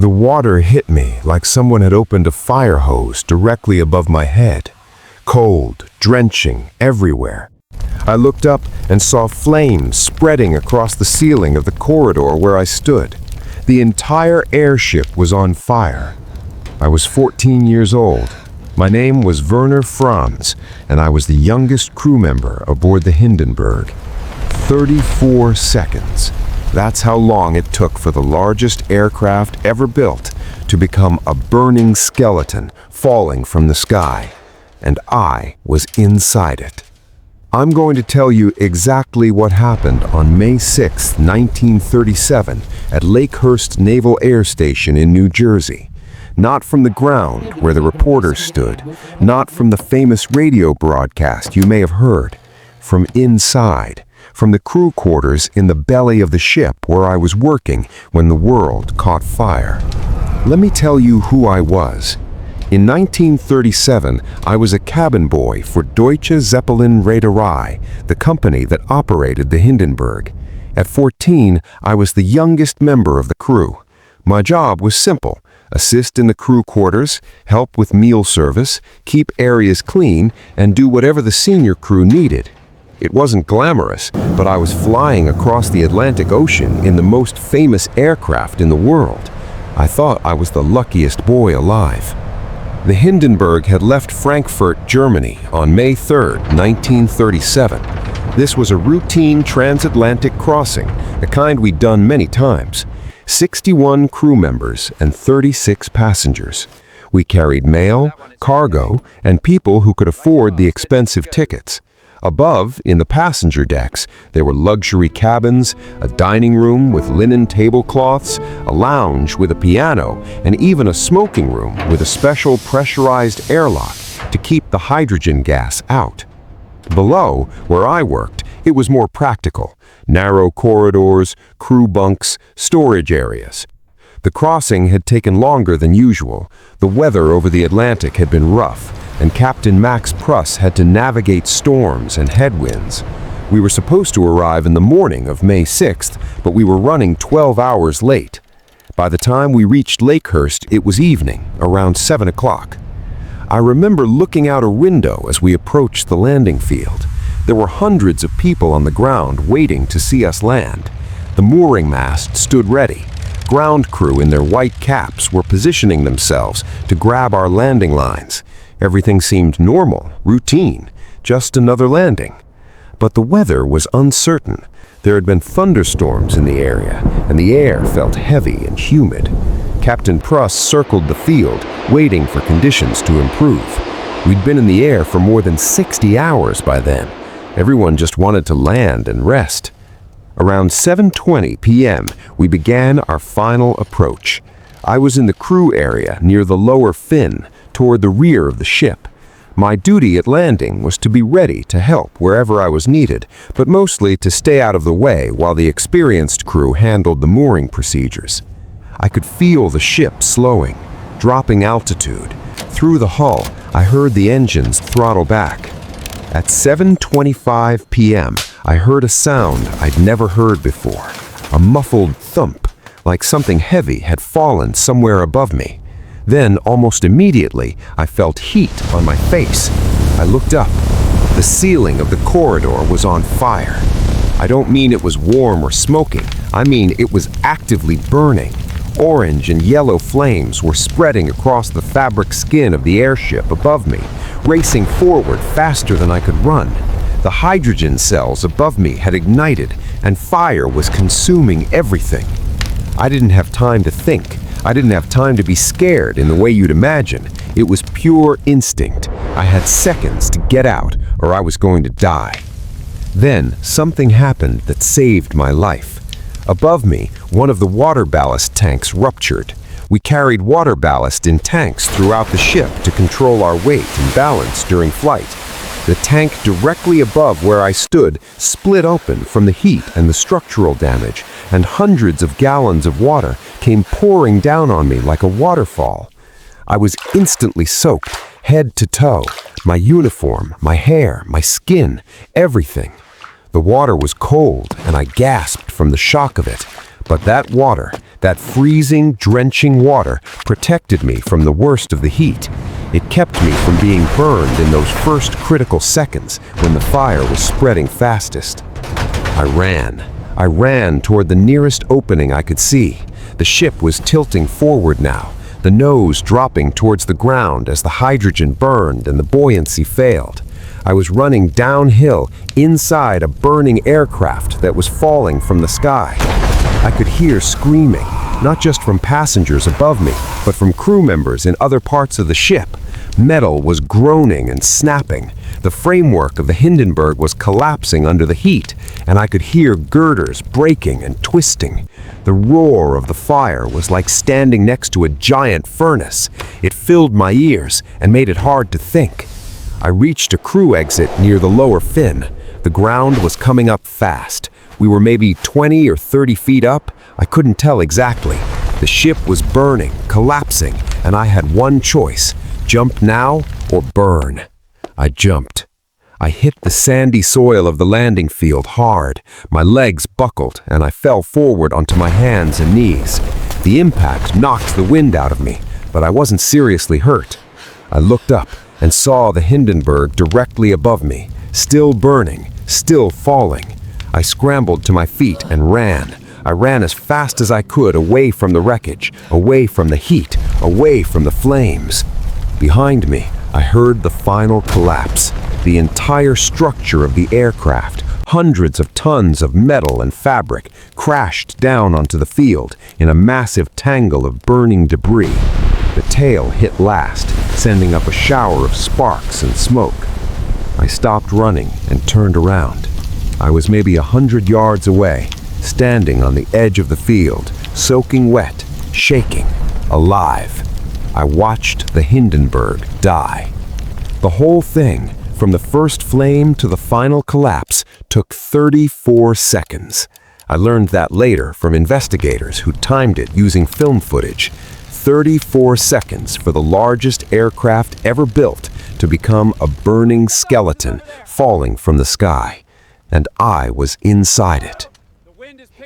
The water hit me like someone had opened a fire hose directly above my head. Cold, drenching everywhere. I looked up and saw flames spreading across the ceiling of the corridor where I stood. The entire airship was on fire. I was 14 years old. My name was Werner Franz, and I was the youngest crew member aboard the Hindenburg. 34 seconds. That's how long it took for the largest aircraft ever built to become a burning skeleton falling from the sky. And I was inside it. I'm going to tell you exactly what happened on May 6, 1937, at Lakehurst Naval Air Station in New Jersey. Not from the ground where the reporters stood, not from the famous radio broadcast you may have heard. From inside, from the crew quarters in the belly of the ship where I was working when the world caught fire. Let me tell you who I was. In 1937, I was a cabin boy for Deutsche Zeppelin Reederei, the company that operated the Hindenburg. At 14, I was the youngest member of the crew. My job was simple: assist in the crew quarters, help with meal service, keep areas clean, and do whatever the senior crew needed. It wasn't glamorous, but I was flying across the Atlantic Ocean in the most famous aircraft in the world. I thought I was the luckiest boy alive. The Hindenburg had left Frankfurt, Germany on May 3, 1937. This was a routine transatlantic crossing, the kind we'd done many times. 61 crew members and 36 passengers. We carried mail, cargo, and people who could afford the expensive tickets. Above, in the passenger decks, there were luxury cabins, a dining room with linen tablecloths, a lounge with a piano, and even a smoking room with a special pressurized airlock to keep the hydrogen gas out. Below, where I worked, it was more practical. Narrow corridors, crew bunks, storage areas. The crossing had taken longer than usual. The weather over the Atlantic had been rough, and Captain Max Pruss had to navigate storms and headwinds. We were supposed to arrive in the morning of May 6th, but we were running 12 hours late. By the time we reached Lakehurst, it was evening, around 7 o'clock. I remember looking out a window as we approached the landing field. There were hundreds of people on the ground waiting to see us land. The mooring mast stood ready. Ground crew in their white caps were positioning themselves to grab our landing lines. Everything seemed normal, routine, just another landing. But the weather was uncertain. There had been thunderstorms in the area, and the air felt heavy and humid. Captain Pruss circled the field, waiting for conditions to improve. We'd been in the air for more than 60 hours by then. Everyone just wanted to land and rest. Around 7:20 p.m., we began our final approach. I was in the crew area near the lower fin, toward the rear of the ship. My duty at landing was to be ready to help wherever I was needed, but mostly to stay out of the way while the experienced crew handled the mooring procedures. I could feel the ship slowing, dropping altitude. Through the hull, I heard the engines throttle back. At 7:25 p.m., I heard a sound I'd never heard before, a muffled thump, like something heavy had fallen somewhere above me. Then, almost immediately, I felt heat on my face. I looked up. The ceiling of the corridor was on fire. I don't mean it was warm or smoking. I mean it was actively burning. Orange and yellow flames were spreading across the fabric skin of the airship above me, racing forward faster than I could run. The hydrogen cells above me had ignited, and fire was consuming everything. I didn't have time to think. I didn't have time to be scared in the way you'd imagine. It was pure instinct. I had seconds to get out, or I was going to die. Then, something happened that saved my life. Above me, one of the water ballast tanks ruptured. We carried water ballast in tanks throughout the ship to control our weight and balance during flight. The tank directly above where I stood split open from the heat and the structural damage, and hundreds of gallons of water came pouring down on me like a waterfall. I was instantly soaked, head to toe, my uniform, my hair, my skin, everything. The water was cold, and I gasped from the shock of it. But that water, That freezing, drenching water protected me from the worst of the heat. It kept me from being burned in those first critical seconds when the fire was spreading fastest. I ran toward the nearest opening I could see. The ship was tilting forward now, the nose dropping towards the ground as the hydrogen burned and the buoyancy failed. I was running downhill inside a burning aircraft that was falling from the sky. I could hear screaming, not just from passengers above me, but from crew members in other parts of the ship. Metal was groaning and snapping. The framework of the Hindenburg was collapsing under the heat, and I could hear girders breaking and twisting. The roar of the fire was like standing next to a giant furnace. It filled my ears and made it hard to think. I reached a crew exit near the lower fin. The ground was coming up fast. We were maybe 20 or 30 feet up. I couldn't tell exactly. The ship was burning, collapsing, and I had one choice: jump now or burn. I jumped. I hit the sandy soil of the landing field hard. My legs buckled, and I fell forward onto my hands and knees. The impact knocked the wind out of me, but I wasn't seriously hurt. I looked up and saw the Hindenburg directly above me, still burning, still falling. I scrambled to my feet and ran. I ran as fast as I could away from the wreckage, away from the heat, away from the flames. Behind me, I heard the final collapse. The entire structure of the aircraft, hundreds of tons of metal and fabric, crashed down onto the field in a massive tangle of burning debris. The tail hit last, sending up a shower of sparks and smoke. I stopped running and turned around. I was maybe 100 yards away, standing on the edge of the field, soaking wet, shaking, alive. I watched the Hindenburg die. The whole thing, from the first flame to the final collapse, took 34 seconds. I learned that later from investigators who timed it using film footage. 34 seconds for the largest aircraft ever built to become a burning skeleton falling from the sky. And I was inside it.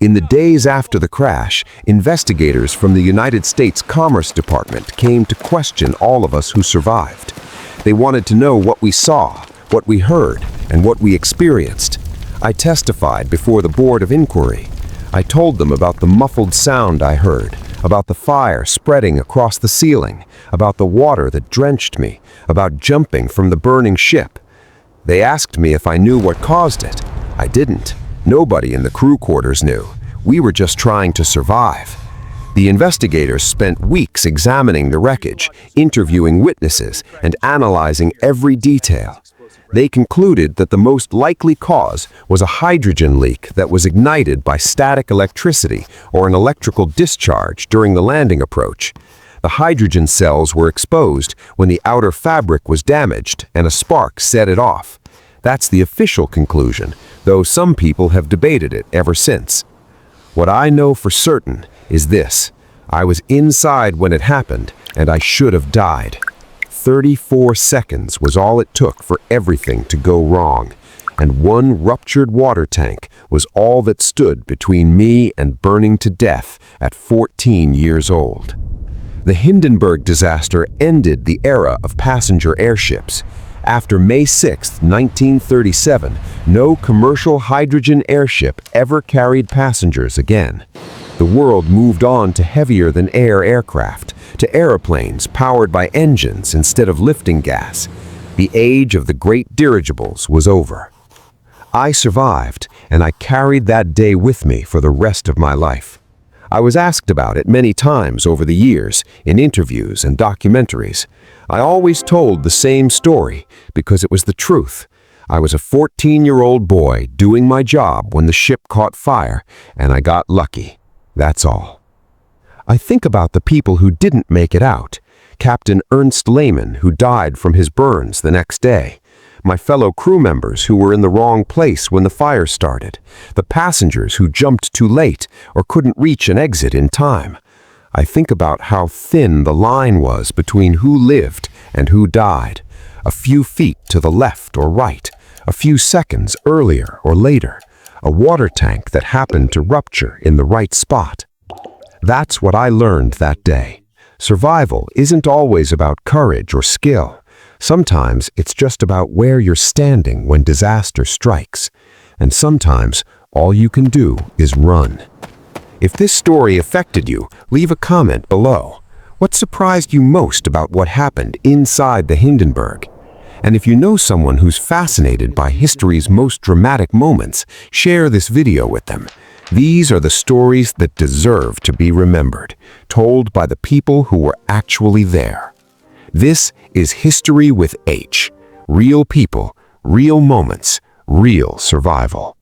In the days after the crash, investigators from the United States Commerce Department came to question all of us who survived. They wanted to know what we saw, what we heard, and what we experienced. I testified before the Board of Inquiry. I told them about the muffled sound I heard, about the fire spreading across the ceiling, about the water that drenched me, about jumping from the burning ship. They asked me if I knew what caused it. I didn't. Nobody in the crew quarters knew. We were just trying to survive. The investigators spent weeks examining the wreckage, interviewing witnesses, and analyzing every detail. They concluded that the most likely cause was a hydrogen leak that was ignited by static electricity or an electrical discharge during the landing approach. The hydrogen cells were exposed when the outer fabric was damaged and a spark set it off. That's the official conclusion, though some people have debated it ever since. What I know for certain is this: I was inside when it happened, and I should have died. 34 seconds was all it took for everything to go wrong, and one ruptured water tank was all that stood between me and burning to death at 14 years old. The Hindenburg disaster ended the era of passenger airships. After May 6, 1937, no commercial hydrogen airship ever carried passengers again. The world moved on to heavier-than-air aircraft, to aeroplanes powered by engines instead of lifting gas. The age of the great dirigibles was over. I survived, and I carried that day with me for the rest of my life. I was asked about it many times over the years, in interviews and documentaries. I always told the same story because it was the truth. I was a 14-year-old boy doing my job when the ship caught fire, and I got lucky. That's all. I think about the people who didn't make it out. Captain Ernst Lehmann, who died from his burns the next day. My fellow crew members who were in the wrong place when the fire started. The passengers who jumped too late or couldn't reach an exit in time. I think about how thin the line was between who lived and who died. A few feet to the left or right. A few seconds earlier or later. A water tank that happened to rupture in the right spot. That's what I learned that day. Survival isn't always about courage or skill. Sometimes it's just about where you're standing when disaster strikes. And sometimes all you can do is run. If this story affected you, leave a comment below. What surprised you most about what happened inside the Hindenburg? And if you know someone who's fascinated by history's most dramatic moments, share this video with them. These are the stories that deserve to be remembered, told by the people who were actually there. This is History with H. Real people, real moments, real survival.